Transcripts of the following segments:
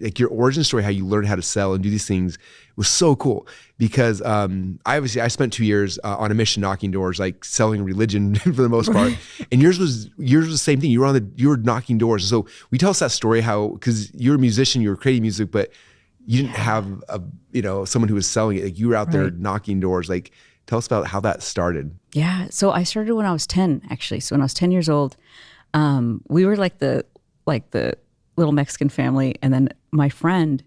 like your origin story, how you learned how to sell and do these things was so cool because I spent 2 years on a mission knocking doors, like selling religion for the most part. And yours was the same thing. You were knocking doors. So we tell us that story how, because you're a musician, you were creating music, but you didn't have someone who was selling it. Like you were out there knocking doors. Like tell us about how that started. Yeah. So I started when I was 10, actually. So when I was 10 years old, we were like the little Mexican family. And then my friend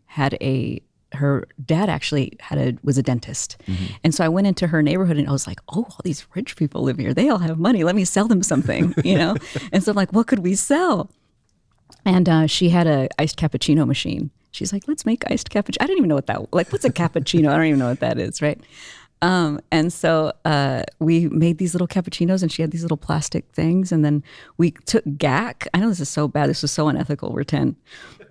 her dad actually was a dentist. Mm-hmm. And so I went into her neighborhood and I was like, oh, all these rich people live here. They all have money. Let me sell them something, And so I'm like, what could we sell? And she had a iced cappuccino machine. She's like, let's make iced cappuccino. I didn't even know what's a cappuccino? I don't even know what that is, right? And so we made these little cappuccinos and she had these little plastic things. And then we took gack. I know this is so bad. This was so unethical. We're 10.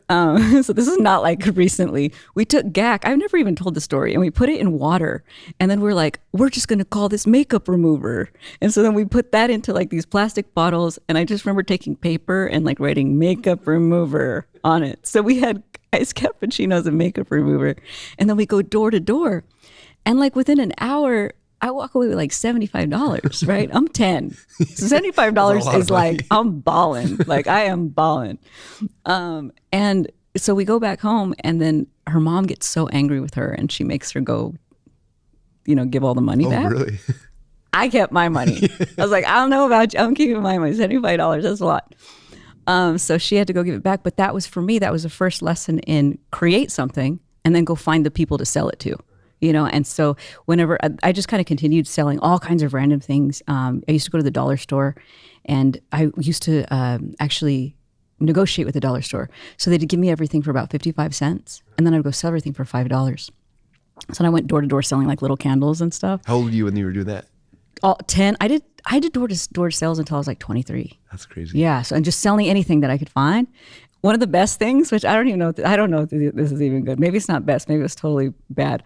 So this is not like recently. We took gack. I've never even told the story. And we put it in water. And then we're like, we're just going to call this makeup remover. And so then we put that into like these plastic bottles. And I just remember taking paper and like writing makeup remover on it. So we had iced cappuccinos and makeup remover. And then we go door to door. And like within an hour, I walk away with like $75, right? I'm 10. So $75 is like, I'm balling. Like I am balling. And so we go back home and then her mom gets so angry with her and she makes her go, give all the money back. Really? I kept my money. I was like, I don't know about you. I'm keeping my money. $75, that's a lot. So she had to go give it back. But that was, for me, that was the first lesson in create something and then go find the people to sell it to. And so whenever I just kind of continued selling all kinds of random things, I used to go to the dollar store and I used to actually negotiate with the dollar store. So they'd give me everything for about 55 cents and then I'd go sell everything for $5. So I went door to door selling like little candles and stuff. How old were you when you were doing that? 10. I did door to door sales until I was like 23. That's crazy. Yeah. So I'm just selling anything that I could find. One of the best things, which I don't know if this is even good. Maybe it's not best. Maybe it's totally bad.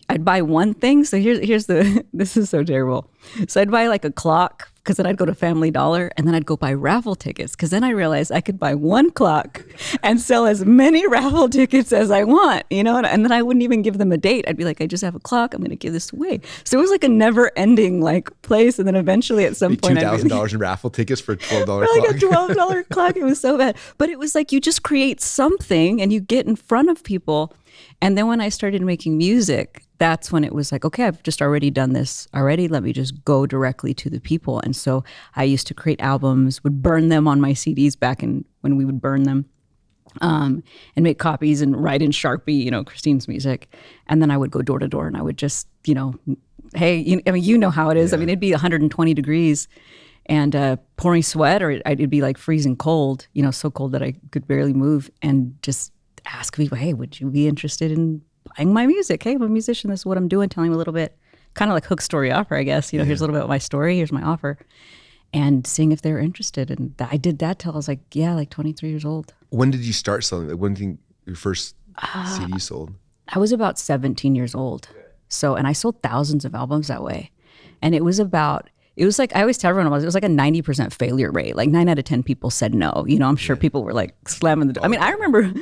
I'd buy one thing. So this is so terrible. So I'd buy like a clock because then I'd go to Family Dollar and then I'd go buy raffle tickets because then I realized I could buy one clock and sell as many raffle tickets as I want, and then I wouldn't even give them a date. I'd be like, I just have a clock. I'm going to give this away. So it was like a never ending like place. And then eventually at some point, $2,000 in raffle tickets for a $12 clock. Like a $12 clock. It was so bad. But it was like, you just create something and you get in front of people. And then when I started making music, that's when it was like, okay, I've just already done this already. Let me just go directly to the people. And so I used to create albums, would burn them on my CDs back when we would burn them, and make copies and write in Sharpie, Christine's music. And then I would go door to door and I would just, hey, you know how it is. Yeah. I mean, it'd be 120 degrees and pouring sweat, or it'd be like freezing cold, so cold that I could barely move, and just ask people, hey, would you be interested in buying my music? Hey, I'm a musician. This is what I'm doing. Telling me a little bit, kind of like hook story offer, I guess. Here's a little bit of my story. Here's my offer. And seeing if they were interested. And I did that till I was like 23 years old. When did you start selling? Like, when did you your first CD sold? I was about 17 years old. So, and I sold thousands of albums that way. And it was like, I always tell everyone, it was like a 90% failure rate. Like 9 out of 10 people said no. I'm sure people were like slamming the door. I mean, I remember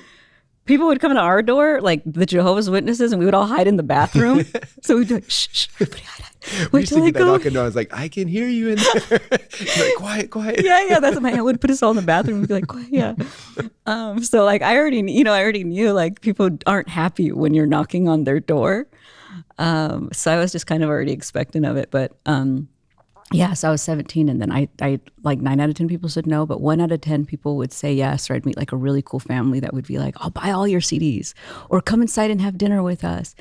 people would come to our door, like the Jehovah's Witnesses, and we would all hide in the bathroom. So we'd be like, shh, everybody hide. We used to get that knocking door. I was like, I can hear you in there. Like, quiet. Yeah. That's what I would put us all in the bathroom and be like, quiet, yeah. So like, I already knew like people aren't happy when you're knocking on their door. So I was just kind of already expectant of it. But so I was 17, and then I like 9 out of 10 people said no, but 1 out of 10 people would say yes, or I'd meet like a really cool family that would be like, I'll buy all your CDs, or come inside and have dinner with us.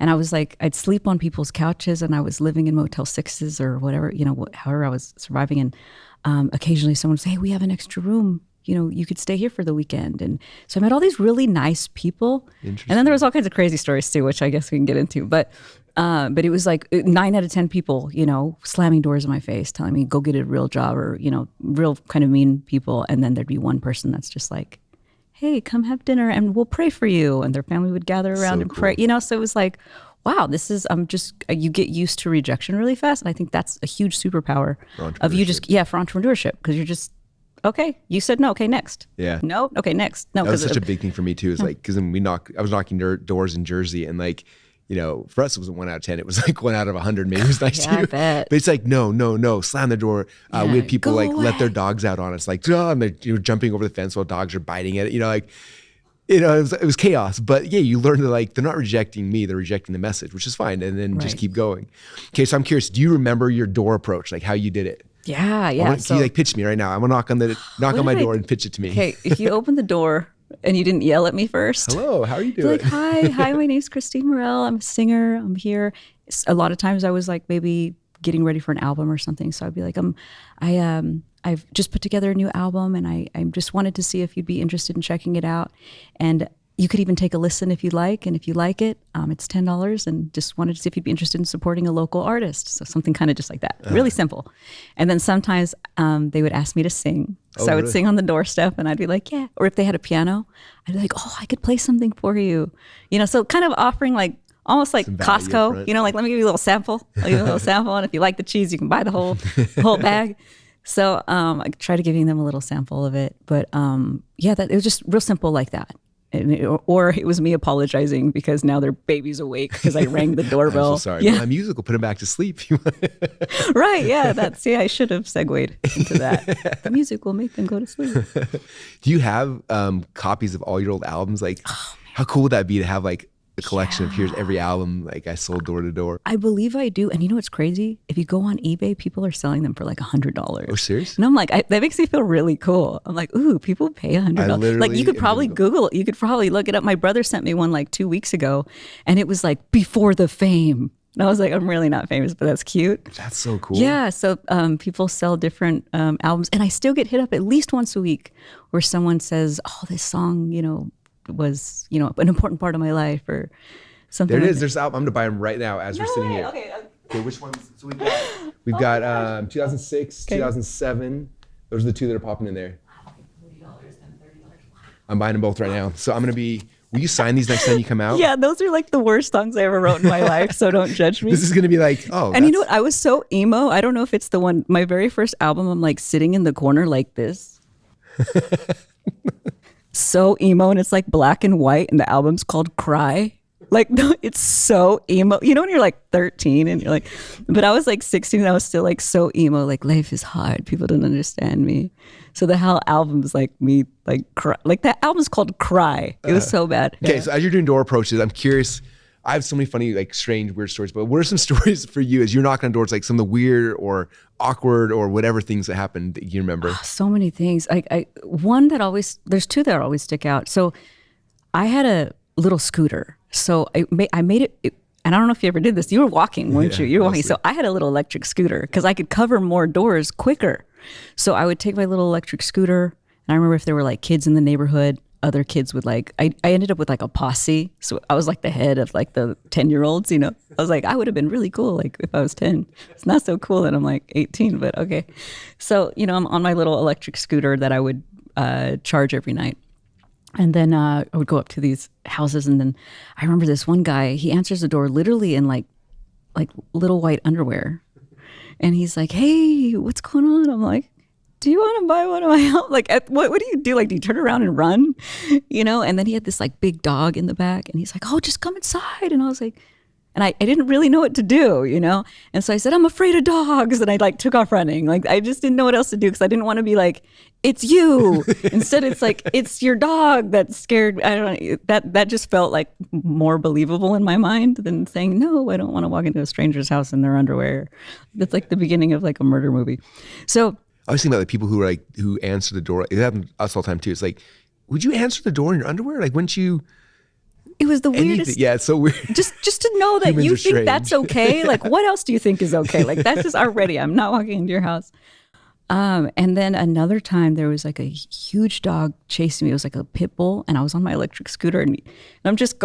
And I was like, I'd sleep on people's couches, and I was living in Motel 6s or whatever, however I was surviving. And occasionally someone would say, hey, we have an extra room. You could stay here for the weekend. And so I met all these really nice people. And then there was all kinds of crazy stories too, which I guess we can get into. But it was like 9 out of 10 people, slamming doors in my face, telling me, go get a real job, or, real kind of mean people. And then there'd be one person that's just like, hey, come have dinner and we'll pray for you. And their family would gather around and pray, so it was like, wow, this is, you get used to rejection really fast. And I think that's a huge superpower of you just, for entrepreneurship, because you're just, okay, you said no. Okay, next. Yeah. No. Okay, next. No. That was such a big thing for me too. Is like, cause then I was knocking doors in Jersey, and like, for us, it wasn't 1 out of 10. It was like 1 out of 100. Maybe it was nice to you. I bet. But it's like, no, slam the door. We had people like let their dogs out on us, like, and they're jumping over the fence while dogs are biting at it. It was chaos. But yeah, you learn that like, they're not rejecting me, they're rejecting the message, which is fine. And then just keep going. Okay. So I'm curious, do you remember your door approach? Like how you did it? Yeah. Can you like pitch me right now? I'm gonna knock on my door and pitch it to me. Okay. If you open the door and you didn't yell at me first. Hello, how are you doing? Like, hi, my name's Christine Morel. I'm a singer. I'm here. A lot of times I was like maybe getting ready for an album or something. So I'd be like, I've just put together a new album, and I just wanted to see if you'd be interested in checking it out. And you could even take a listen if you'd like. And if you like it, it's $10, and just wanted to see if you'd be interested in supporting a local artist. So something kind of just like that, really simple. And then sometimes they would ask me to sing. So I would sing on the doorstep, and I'd be like, yeah. Or if they had a piano, I'd be like, oh, I could play something for you. So kind of offering like, almost like Costco, like, let me give you a little sample. I'll give you a little sample. And if you like the cheese, you can buy the whole bag. So I try to giving them a little sample of it. But it was just real simple like that. Or it was me apologizing because now their baby's awake because I rang the doorbell. I'm so sorry. Yeah. Well, my music will put him back to sleep. Right. Yeah. I should have segued into that. The music will make them go to sleep. Do you have copies of all your old albums? Like, how cool would that be to have like a collection of here's every album like I sold door to door? I believe I do. And you know what's crazy? If you go on eBay, people are selling them for like $100. Oh, serious? And I'm like, that makes me feel really cool. I'm like, ooh, people pay $100. Like you could probably Google it. You could probably look it up. My brother sent me one like 2 weeks ago, and it was like before the fame. And I was like, I'm really not famous, but that's cute. That's so cool. Yeah. So people sell different albums, and I still get hit up at least once a week where someone says, oh, this song, was an important part of my life or something. There it like is. There's album. I'm gonna buy them right now as we're sitting here. Okay, which ones? So we've got 2006, 2007. Those are the two that are popping in there. I'm buying them both right now. So will you sign these next time you come out? Yeah, those are like the worst songs I ever wrote in my life, so don't judge me. This is gonna be like, and you know what? I was so emo. I don't know if it's the one, my very first album, I'm like sitting in the corner like this. So emo, and it's like black and white, and the album's called Cry. Like, no, it's so emo. When you're like 13 and you're like, but I was like 16 and I was still like so emo, like life is hard. People don't understand me. So the whole album's like me, like cry. Like that album's called Cry. It was so bad. Okay, so as you're doing door approaches, I'm curious. I have so many funny, like strange, weird stories, but what are some stories for you as you're knocking on doors, like some of the weird or awkward or whatever things that happened that you remember? Oh, so many things. There's two that always stick out. So I had a little scooter. So I made it, and I don't know if you ever did this. You were walking, weren't you? You were walking. So I had a little electric scooter because I could cover more doors quicker. So I would take my little electric scooter, and I remember if there were like kids in the neighborhood, other kids would I ended up with like a posse. So I was like the head of like the 10-year-olds, I was like, I would have been really cool. Like if I was 10, it's not so cool that I'm like 18, but okay. So, I'm on my little electric scooter that I would charge every night. And then I would go up to these houses, and then I remember this one guy, he answers the door literally in like little white underwear. And he's like, hey, what's going on? I'm like, do you want to buy one of my help? Like, what do you do? Like, do you turn around and run? And then he had this like big dog in the back, and he's like, oh, just come inside. And I was like, and I didn't really know what to do, And so I said, I'm afraid of dogs. And I like took off running. Like, I just didn't know what else to do because I didn't want to be like, it's you. Instead, it's like, it's your dog that's scared. I don't know. That just felt like more believable in my mind than saying, no, I don't want to walk into a stranger's house in their underwear. That's like the beginning of like a murder movie. So I was thinking about the people who answer the door. It happened to us all the time too. It's like, would you answer the door in your underwear? Like, wouldn't you? It was the weirdest. Yeah, it's so weird. Just to know that you think strange. That's okay. Like, what else do you think is okay? Like, that's just already. I'm not walking into your house. And then another time there was like a huge dog chasing me. It was like a pit bull, and I was on my electric scooter, and I'm just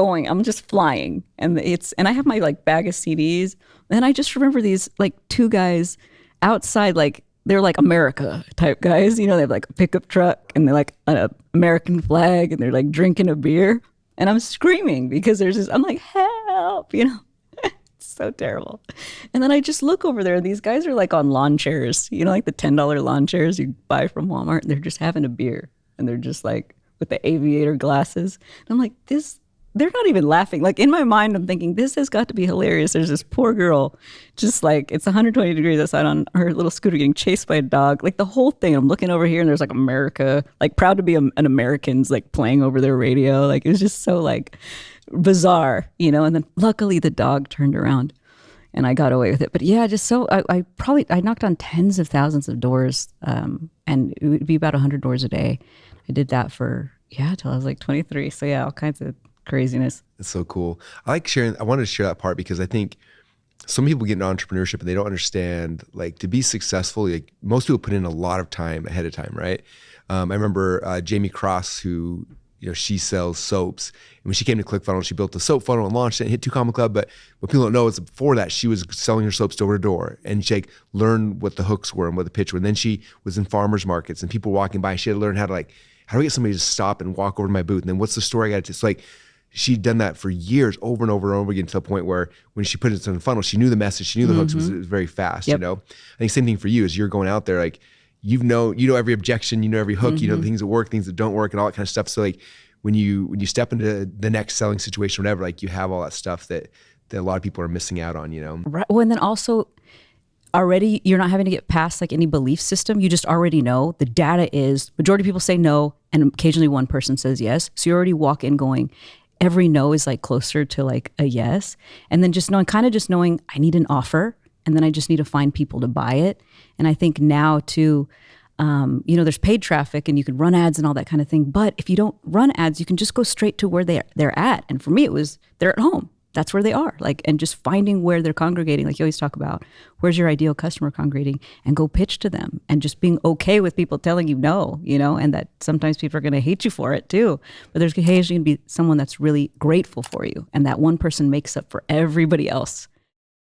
flying, and I have my like bag of CDs, and I just remember these like two guys outside, like they're like America type guys, they have like a pickup truck, and they're like an American flag, and they're like drinking a beer, and I'm screaming because I'm like, help, It's so terrible. And then I just look over there and these guys are like on lawn chairs, you know, like the $10 lawn chairs you buy from Walmart. And they're just having a beer and they're just like with the aviator glasses. And I'm like, they're not even laughing. Like in my mind, I'm thinking, this has got to be hilarious. There's this poor girl, just like it's 120 degrees outside on her little scooter getting chased by a dog. Like the whole thing. I'm looking over here and there's like America, like proud to be an American's like playing over their radio. Like it was just so like bizarre, you know? And then luckily the dog turned around and I got away with it. But yeah, just so I knocked on tens of thousands of doors and it would be about 100 doors a day. I did that for, till I was like 23. So yeah, all kinds of craziness. It's so cool. I wanted to share that part because I think some people get into entrepreneurship and they don't understand, like, to be successful, like most people put in a lot of time ahead of time, right? I remember Jamie Cross, who, you know, she sells soaps. And when she came to ClickFunnels, she built a soap funnel and launched it and hit 2 Comma Club. But what people don't know is before that, she was selling her soaps door to door. And she learned what the hooks were and what the pitch were. And then she was in farmers markets and people walking by. She had to learn how do I get somebody to stop and walk over to my booth? And then what's the story I got to, it's like, she'd done that for years over and over and over again to the point where when she put it in the funnel, she knew the message, she knew the hooks, it was very fast, you know? I think same thing for you as you're going out there, like, you know every objection, you know every hook, you know the things that work, things that don't work and all that kind of stuff. So like when you step into the next selling situation, whatever, like you have all that stuff that a lot of people are missing out on, you know? Right. Well, and then also already you're not having to get past like any belief system. You just already know the data is majority of people say no and occasionally one person says yes. So you already walk in going, every no is like closer to like a yes. And then just knowing I need an offer and then I just need to find people to buy it. And I think now too, you know, there's paid traffic and you can run ads and all that kind of thing. But if you don't run ads, you can just go straight to where they're at. And for me, it was they're at home. That's where they are. Like, and just finding where they're congregating, like you always talk about, where's your ideal customer congregating, and go pitch to them, and just being okay with people telling you no, you know, and that sometimes people are going to hate you for it too. But there's occasionally going to be someone that's really grateful for you, and that one person makes up for everybody else.